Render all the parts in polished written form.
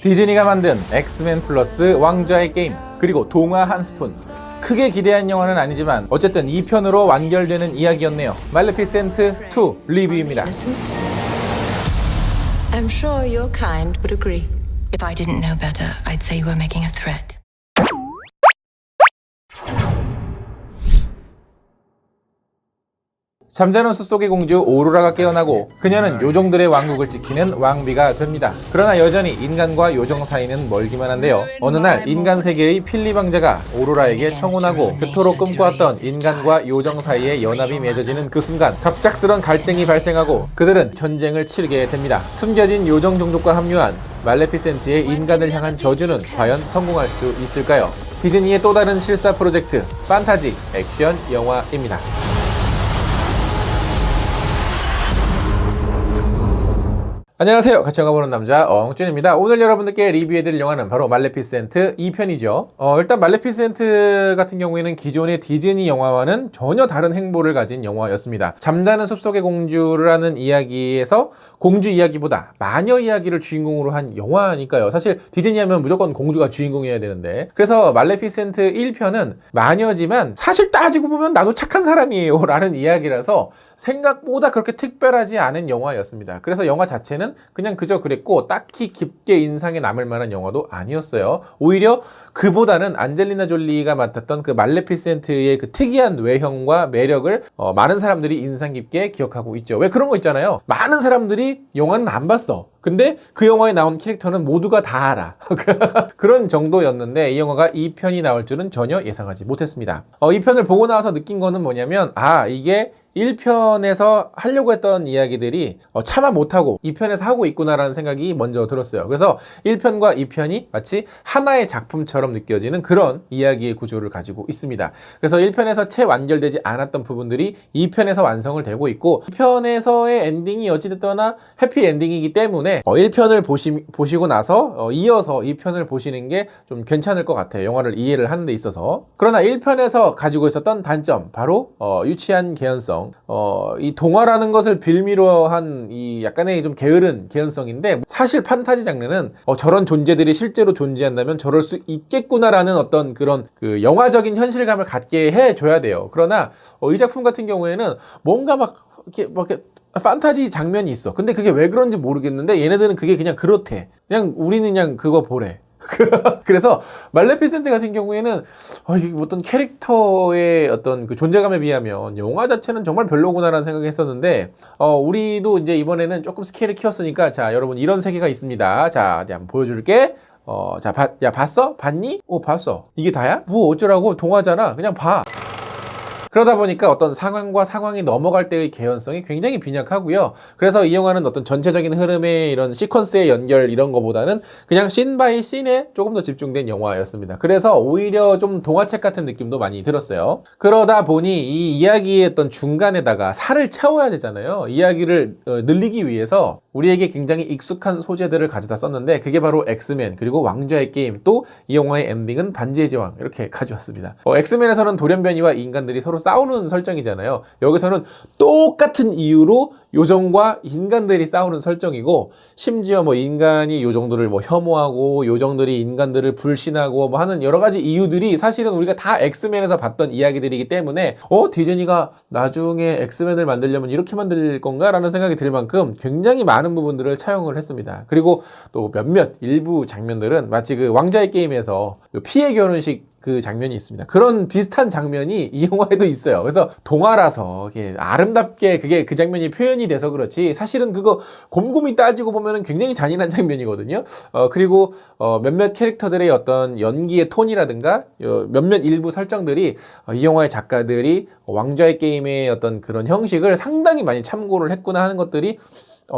디즈니가 만든 엑스맨 플러스 왕좌의 게임, 그리고 동화 한 스푼. 크게 기대한 영화는 아니지만 어쨌든 2편으로 완결되는 이야기였네요. 말레피센트 2 리뷰입니다. Innocent? I'm sure your kind would agree. If I didn't know better, I'd say you were making a threat. 잠자는 숲속의 공주 오로라가 깨어나고 그녀는 요정들의 왕국을 지키는 왕비가 됩니다. 그러나 여전히 인간과 요정 사이는 멀기만 한데요. 어느 날 인간 세계의 필립 왕자가 오로라에게 청혼하고 그토록 꿈꿔왔던 인간과 요정 사이의 연합이 맺어지는 그 순간 갑작스런 갈등이 발생하고 그들은 전쟁을 치르게 됩니다. 숨겨진 요정 종족과 합류한 말레피센트의 인간을 향한 저주는 과연 성공할 수 있을까요? 디즈니의 또 다른 실사 프로젝트 판타지 액션 영화입니다. 안녕하세요. 같이 영화 보는 남자 엉준입니다. 오늘 여러분들께 리뷰해드릴 영화는 바로 말레피센트 2편이죠. 일단 말레피센트 같은 경우에는 기존의 디즈니 영화와는 전혀 다른 행보를 가진 영화였습니다. 잠자는 숲속의 공주를 하는 이야기에서 공주 이야기보다 마녀 이야기를 주인공으로 한 영화니까요. 사실 디즈니 하면 무조건 공주가 주인공이어야 되는데, 그래서 말레피센트 1편은 마녀지만 사실 따지고 보면 나도 착한 사람이에요 라는 이야기라서 생각보다 그렇게 특별하지 않은 영화였습니다. 그래서 영화 자체는 그냥 그저 그랬고 딱히 깊게 인상에 남을 만한 영화도 아니었어요. 오히려 그보다는 안젤리나 졸리가 맡았던 그 말레피센트의 그 특이한 외형과 매력을 많은 사람들이 인상 깊게 기억하고 있죠. 왜 그런 거 있잖아요. 많은 사람들이 영화는 안 봤어. 근데 그 영화에 나온 캐릭터는 모두가 다 알아. 그런 정도였는데 이 영화가 2편이 나올 줄은 전혀 예상하지 못했습니다. 2편을 보고 나서 느낀 거는 뭐냐면, 이게 1편에서 하려고 했던 이야기들이 차마 못하고 2편에서 하고 있구나라는 생각이 먼저 들었어요. 그래서 1편과 2편이 마치 하나의 작품처럼 느껴지는 그런 이야기의 구조를 가지고 있습니다. 그래서 1편에서 채 완결되지 않았던 부분들이 2편에서 완성을 되고 있고, 2편에서의 엔딩이 어찌됐거나 해피 엔딩이기 때문에 1편을 보시고 나서 이어서 2편을 보시는 게 좀 괜찮을 것 같아요. 영화를 이해를 하는 데 있어서. 그러나 1편에서 가지고 있었던 단점, 바로 유치한 개연성, 이 동화라는 것을 빌미로 한 이 약간의 좀 게으른 개연성인데, 사실 판타지 장르는 저런 존재들이 실제로 존재한다면 저럴 수 있겠구나라는 어떤 그런 그 영화적인 현실감을 갖게 해줘야 돼요. 그러나 이 작품 같은 경우에는 뭔가 막 이렇게 판타지 장면이 있어. 근데 그게 왜 그런지 모르겠는데 얘네들은 그게 그냥 그렇대. 그냥 우리는 그냥 그거 보래. 그래서 말레피센트 같은 경우에는 이게 어떤 캐릭터의 어떤 그 존재감에 비하면 영화 자체는 정말 별로구나라는 생각을 했었는데, 우리도 이제 이번에는 조금 스케일을 키웠으니까, 자 여러분 이런 세계가 있습니다. 자 이제 한번 보여줄게. 야 봤어? 봤니? 봤어. 이게 다야? 뭐 어쩌라고, 동화잖아. 그냥 봐. 그러다 보니까 어떤 상황과 상황이 넘어갈 때의 개연성이 굉장히 빈약하고요. 그래서 이 영화는 어떤 전체적인 흐름의 이런 시퀀스의 연결 이런 거보다는 그냥 씬 바이 씬에 조금 더 집중된 영화였습니다. 그래서 오히려 좀 동화책 같은 느낌도 많이 들었어요. 그러다 보니 이 이야기의 어떤 중간에다가 살을 채워야 되잖아요. 이야기를 늘리기 위해서 우리에게 굉장히 익숙한 소재들을 가져다 썼는데, 그게 바로 엑스맨 그리고 왕좌의 게임, 또 이 영화의 엔딩은 반지의 제왕, 이렇게 가져왔습니다. 엑스맨에서는 돌연변이와 인간들이 서로 싸우는 설정이잖아요. 여기서는 똑같은 이유로 요정과 인간들이 싸우는 설정이고, 심지어 뭐 인간이 요정들을 뭐 혐오하고 요정들이 인간들을 불신하고 뭐 하는 여러 가지 이유들이 사실은 우리가 다 엑스맨에서 봤던 이야기들이기 때문에 디즈니가 나중에 엑스맨을 만들려면 이렇게 만들 건가? 라는 생각이 들 만큼 굉장히 많은 부분들을 차용을 했습니다. 그리고 또 몇몇 일부 장면들은 마치 그 왕좌의 게임에서 그 피해 결혼식 그 장면이 있습니다. 그런 비슷한 장면이 이 영화에도 있어요. 그래서 동화라서 이게 아름답게 그게 그 장면이 표현이 돼서 그렇지, 사실은 그거 곰곰이 따지고 보면은 굉장히 잔인한 장면이거든요. 그리고 몇몇 캐릭터들의 어떤 연기의 톤이라든가 몇몇 일부 설정들이 이 영화의 작가들이 왕좌의 게임의 어떤 그런 형식을 상당히 많이 참고를 했구나 하는 것들이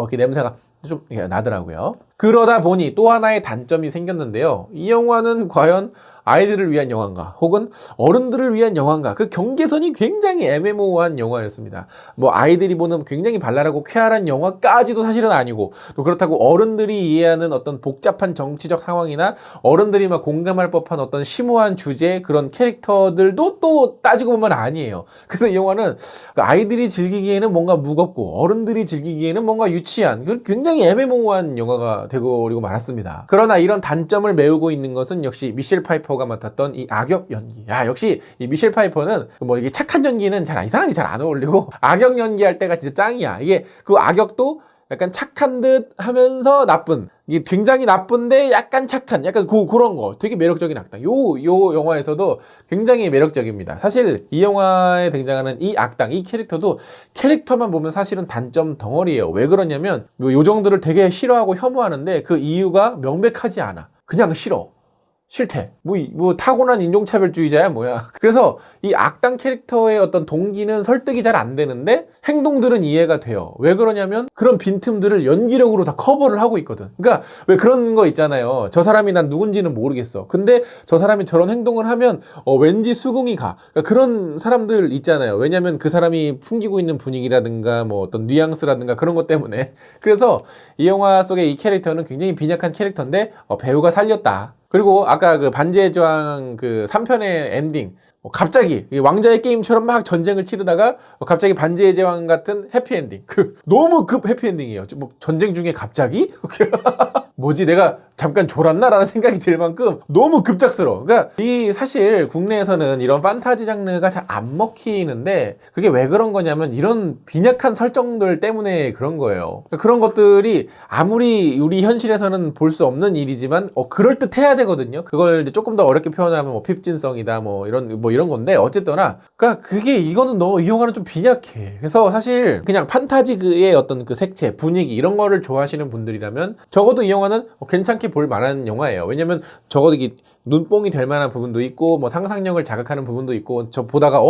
그 냄새가 좀 나더라고요. 그러다 보니 또 하나의 단점이 생겼는데요. 이 영화는 과연 아이들을 위한 영화인가, 혹은 어른들을 위한 영화인가, 그 경계선이 굉장히 애매모호한 영화였습니다. 뭐 아이들이 보는 굉장히 발랄하고 쾌활한 영화까지도 사실은 아니고, 또 그렇다고 어른들이 이해하는 어떤 복잡한 정치적 상황이나 어른들이 막 공감할 법한 어떤 심오한 주제, 그런 캐릭터들도 또 따지고 보면 아니에요. 그래서 이 영화는 아이들이 즐기기에는 뭔가 무겁고 어른들이 즐기기에는 뭔가 유치한, 굉장히 애매모호한 영화가 되고 말았습니다. 그러나 이런 단점을 메우고 있는 것은 역시 미셸 파이퍼가 맡았던 이 악역 연기. 역시 이 미셸 파이퍼는 뭐 이게 착한 연기는 이상하게 잘 안 어울리고 악역 연기할 때가 진짜 짱이야. 이게 그 악역도 약간 착한 듯 하면서 나쁜, 이게 굉장히 나쁜데 약간 착한, 약간 그런 거 되게 매력적인 악당. 요 영화에서도 굉장히 매력적입니다. 사실 이 영화에 등장하는 이 악당, 이 캐릭터도 캐릭터만 보면 사실은 단점 덩어리예요. 왜 그러냐면 요 요정들을 되게 싫어하고 혐오하는데 그 이유가 명백하지 않아. 그냥 싫어. 싫대. 뭐 타고난 인종차별주의자야 뭐야. 그래서 이 악당 캐릭터의 어떤 동기는 설득이 잘 안 되는데 행동들은 이해가 돼요. 왜 그러냐면 그런 빈틈들을 연기력으로 다 커버를 하고 있거든. 그러니까 왜 그런 거 있잖아요. 저 사람이 난 누군지는 모르겠어. 근데 저 사람이 저런 행동을 하면 왠지 수긍이 가. 그러니까 그런 사람들 있잖아요. 왜냐면 그 사람이 풍기고 있는 분위기라든가 뭐 어떤 뉘앙스라든가 그런 것 때문에. 그래서 이 영화 속의 이 캐릭터는 굉장히 빈약한 캐릭터인데 배우가 살렸다. 그리고 아까 그 반지의 제왕 그 3편의 엔딩, 갑자기 왕자의 게임처럼 막 전쟁을 치르다가 갑자기 반지의 제왕 같은 해피엔딩. 너무 급 해피엔딩이에요. 뭐 전쟁 중에 갑자기? 뭐지, 내가 잠깐 졸았나? 라는 생각이 들 만큼 너무 급작스러워. 그러니까 이 사실 국내에서는 이런 판타지 장르가 잘 안 먹히는데 그게 왜 그런 거냐면 이런 빈약한 설정들 때문에 그런 거예요. 그러니까 그런 것들이 아무리 우리 현실에서는 볼 수 없는 일이지만 그럴듯해야 되거든요. 그걸 이제 조금 더 어렵게 표현하면 뭐 핍진성이다 뭐 이런 건데 어쨌거나 그러니까 이거는 이 영화는 좀 빈약해. 그래서 사실 그냥 판타지의 어떤 그 색채, 분위기 이런 거를 좋아하시는 분들이라면 적어도 이 영화는 괜찮게 볼 만한 영화예요. 왜냐면 적어도 이게 눈뽕이 될 만한 부분도 있고 뭐 상상력을 자극하는 부분도 있고 저 보다가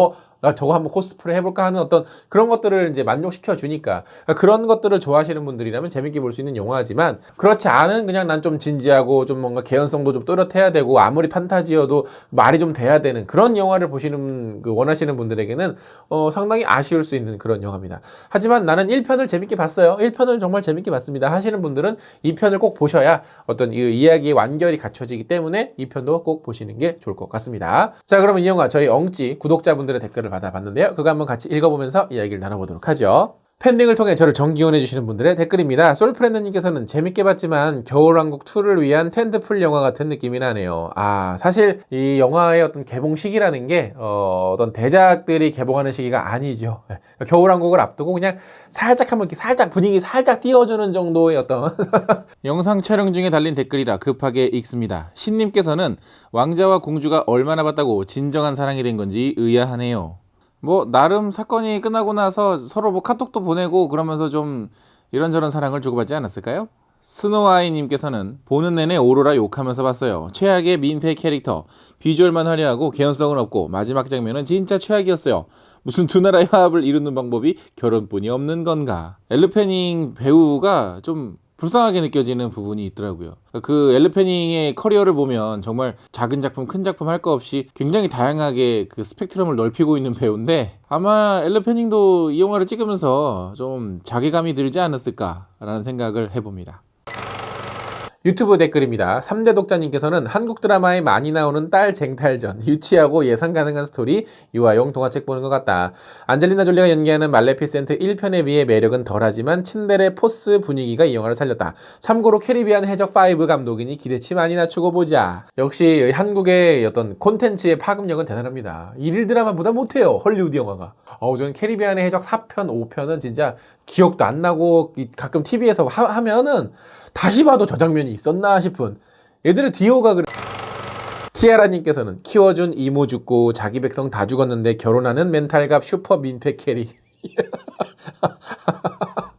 나 저거 한번 코스프레 해볼까 하는 어떤 그런 것들을 이제 만족시켜 주니까 그런 것들을 좋아하시는 분들이라면 재밌게 볼 수 있는 영화지만 그렇지 않은 그냥 난 좀 진지하고 좀 뭔가 개연성도 좀 또렷해야 되고 아무리 판타지여도 말이 좀 돼야 되는 그런 영화를 보시는 원하시는 분들에게는 상당히 아쉬울 수 있는 그런 영화입니다. 하지만 나는 1편을 재밌게 봤어요. 1편을 정말 재밌게 봤습니다 하시는 분들은 2편을 꼭 보셔야 어떤 이 이야기의 완결이 갖춰지기 때문에 2편도 꼭 보시는 게 좋을 것 같습니다. 자, 그러면 이 영화 저희 엉찌 구독자분들의 댓글을 받아봤는데요. 그거 한번 같이 읽어보면서 이야기를 나눠보도록 하죠. 팬딩을 통해 저를 정기원해주시는 분들의 댓글입니다. 솔프렌드님께서는 재밌게 봤지만 겨울왕국2를 위한 텐트풀 영화 같은 느낌이 나네요. 사실 이 영화의 어떤 개봉 시기라는 게 어떤 대작들이 개봉하는 시기가 아니죠. 겨울왕국을 앞두고 그냥 살짝 한번 이렇게 살짝 분위기 살짝 띄워주는 정도의 어떤 영상 촬영 중에 달린 댓글이라 급하게 읽습니다. 신님께서는 왕자와 공주가 얼마나 봤다고 진정한 사랑이 된 건지 의아하네요. 뭐 나름 사건이 끝나고 나서 서로 뭐 카톡도 보내고 그러면서 좀 이런저런 사랑을 주고받지 않았을까요? 스노아이님께서는 보는 내내 오로라 욕하면서 봤어요. 최악의 민폐 캐릭터. 비주얼만 화려하고 개연성은 없고 마지막 장면은 진짜 최악이었어요. 무슨 두 나라의 화합을 이루는 방법이 결혼뿐이 없는 건가. 엘르페닝 배우가 좀 불쌍하게 느껴지는 부분이 있더라고요. 그 엘르페닝의 커리어를 보면 정말 작은 작품, 큰 작품 할 거 없이 굉장히 다양하게 그 스펙트럼을 넓히고 있는 배우인데 아마 엘르페닝도 이 영화를 찍으면서 좀 자괴감이 들지 않았을까라는 생각을 해봅니다. 유튜브 댓글입니다. 3대 독자님께서는 한국 드라마에 많이 나오는 딸 쟁탈전, 유치하고 예상 가능한 스토리, 유아용 동화책 보는 것 같다. 안젤리나 졸리가 연기하는 말레피센트 1편에 비해 매력은 덜하지만 친데레 포스 분위기가 이 영화를 살렸다. 참고로 캐리비안 해적 5 감독이니 기대치 많이 낮추고 보자. 역시 한국의 어떤 콘텐츠의 파급력은 대단합니다. 일일 드라마보다 못해요. 헐리우드 영화가. 저는 캐리비안의 해적 4편, 5편은 진짜 기억도 안 나고 가끔 TV에서 하면은 다시 봐도 저 장면이 있었나 싶은 얘들의 디오가 그래. 티아라님께서는 키워준 이모 죽고 자기 백성 다 죽었는데 결혼하는 멘탈갑 슈퍼 민폐 캐리.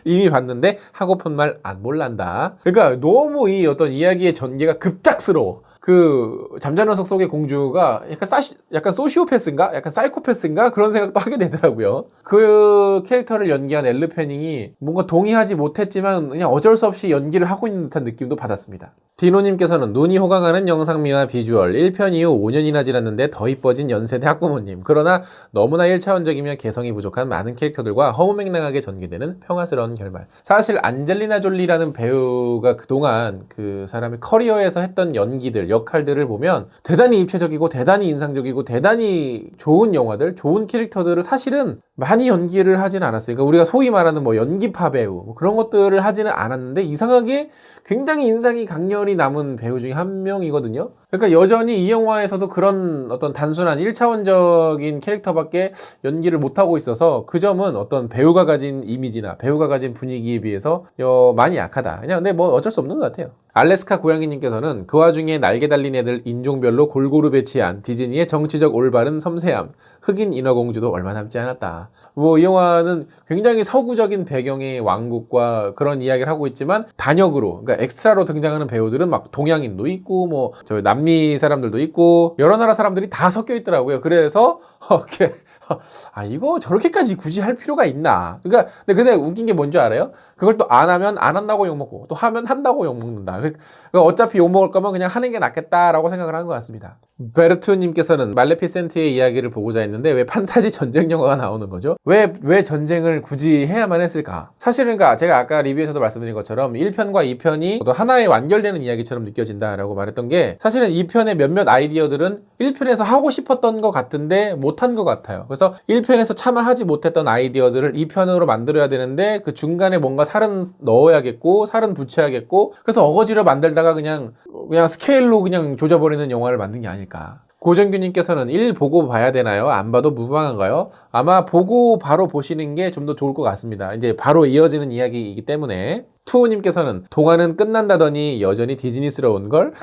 이미 봤는데 하고픈 말 안 몰란다. 그러니까 너무 이 어떤 이야기의 전개가 급작스러워. 그 잠자는 석 속의 공주가 약간 소시오패스인가? 약간 사이코패스인가? 그런 생각도 하게 되더라고요. 그 캐릭터를 연기한 엘르페닝이 뭔가 동의하지 못했지만 그냥 어쩔 수 없이 연기를 하고 있는 듯한 느낌도 받았습니다. 디노님께서는 눈이 호강하는 영상미와 비주얼 1편 이후 5년이나 지났는데 더 이뻐진 연세대 학부모님. 그러나 너무나 1차원적이며 개성이 부족한 많은 캐릭터들과 허무맹랑하게 전개되는 평화스러운 결말. 사실 안젤리나 졸리라는 배우가 그동안 그 사람의 커리어에서 했던 연기들, 역할들을 보면 대단히 입체적이고 대단히 인상적이고 대단히 좋은 영화들, 좋은 캐릭터들을 사실은 많이 연기를 하진 않았어요. 그러니까 우리가 소위 말하는 뭐 연기파 배우 뭐 그런 것들을 하지는 않았는데 이상하게 굉장히 인상이 강렬히 남은 배우 중에 한 명이거든요. 그러니까 여전히 이 영화에서도 그런 어떤 단순한 1차원적인 캐릭터밖에 연기를 못하고 있어서 그 점은 어떤 배우가 가진 이미지나 배우가 가진 분위기에 비해서 많이 약하다. 그냥 근데 뭐 어쩔 수 없는 것 같아요. 알래스카 고양이님께서는 그 와중에 날개 달린 애들 인종별로 골고루 배치한 디즈니의 정치적 올바른 섬세함, 흑인 인어공주도 얼마 남지 않았다. 뭐 이 영화는 굉장히 서구적인 배경의 왕국과 그런 이야기를 하고 있지만 단역으로, 그러니까 엑스트라로 등장하는 배우들은 막 동양인도 있고 뭐 저 남미 사람들도 있고 여러 나라 사람들이 다 섞여 있더라고요. 그래서 이거 저렇게까지 굳이 할 필요가 있나? 그러니까 근데 웃긴 게 뭔지 알아요? 그걸 또 안 하면 안 한다고 욕먹고 또 하면 한다고 욕먹는다. 그러니까 어차피 욕먹을 거면 그냥 하는 게 낫겠다라고 생각을 하는 것 같습니다. 베르투님께서는 말레피센트의 이야기를 보고자 했는데 왜 판타지 전쟁 영화가 나오는 거죠? 왜 전쟁을 굳이 해야만 했을까? 사실은 그러니까 제가 아까 리뷰에서도 말씀드린 것처럼 1편과 2편이 또 하나의 완결되는 이야기처럼 느껴진다라고 말했던 게 사실은 2편의 몇몇 아이디어들은 1편에서 하고 싶었던 것 같은데 못한 것 같아요. 그래서 1편에서 차마 하지 못했던 아이디어들을 2편으로 만들어야 되는데 그 중간에 뭔가 살은 넣어야겠고 살은 붙여야겠고 그래서 어거지로 만들다가 그냥 스케일로 그냥 조져버리는 영화를 만든 게 아닐까. 고정규님께서는 1 보고 봐야 되나요? 안 봐도 무방한가요? 아마 보고 바로 보시는 게 좀 더 좋을 것 같습니다. 이제 바로 이어지는 이야기이기 때문에. 투우님께서는 동화는 끝난다더니 여전히 디즈니스러운걸?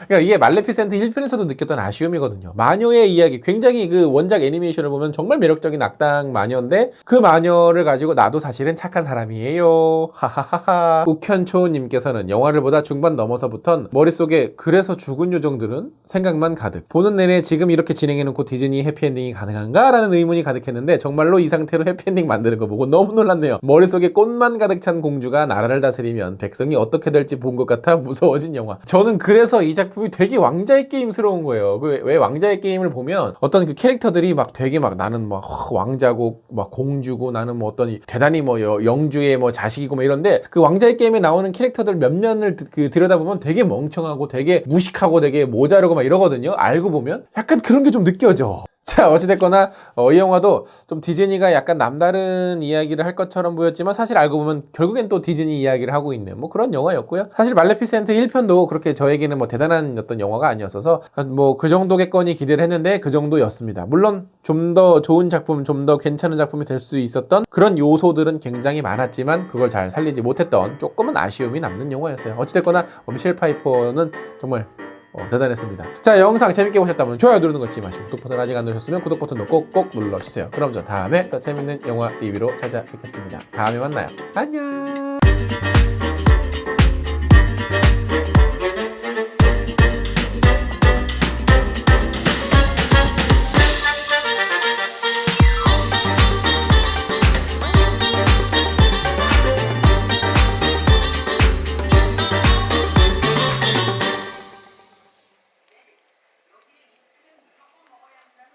그러니까 이게 말레피센트 1편에서도 느꼈던 아쉬움이거든요. 마녀의 이야기, 굉장히 그 원작 애니메이션을 보면 정말 매력적인 악당 마녀인데 그 마녀를 가지고 나도 사실은 착한 사람이에요. 하하하하. uk현초님께서는 영화를 보다 중반 넘어서부턴 머릿속에 그래서 죽은 요정들은 생각만 가득. 보는 내내 지금 이렇게 진행해놓고 디즈니 해피엔딩이 가능한가? 라는 의문이 가득했는데 정말로 이 상태로 해피엔딩 만드는 거 보고 너무 놀랐네요. 머릿속에 꽃만 가득 찬 공주가 나라를 다스리면 백성이 어떻게 될지 본 것 같아 무서워진 영화. 저는 그래서 이 작품이 되게 왕자의 게임스러운 거예요. 왜 왕자의 게임을 보면 어떤 그 캐릭터들이 막 되게 막 나는 막 왕자고 막 공주고 나는 뭐 어떤 대단히 뭐 영주의 뭐 자식이고 뭐 이런데 그 왕자의 게임에 나오는 캐릭터들 몇 면을 들여다보면 되게 멍청하고 되게 무식하고 되게 모자르고 막 이러거든요. 알고 보면 약간 그런 게 좀 느껴져. 자, 어찌됐거나 이 영화도 좀 디즈니가 약간 남다른 이야기를 할 것처럼 보였지만 사실 알고 보면 결국엔 또 디즈니 이야기를 하고 있는 뭐 그런 영화였고요. 사실 말레피센트 1편도 그렇게 저에게는 뭐 대단한 어떤 영화가 아니었어서 뭐 그 정도겠거니 기대를 했는데 그 정도였습니다. 물론 좀 더 좋은 작품, 좀 더 괜찮은 작품이 될 수 있었던 그런 요소들은 굉장히 많았지만 그걸 잘 살리지 못했던 조금은 아쉬움이 남는 영화였어요. 어찌됐거나 미셸 파이퍼는 정말 대단했습니다. 자, 영상 재밌게 보셨다면 좋아요 누르는 거 잊지 마시고 구독 버튼 아직 안 누르셨으면 구독 버튼도 꼭꼭 눌러주세요. 그럼 저 다음에 더 재밌는 영화 리뷰로 찾아뵙겠습니다. 다음에 만나요. 안녕.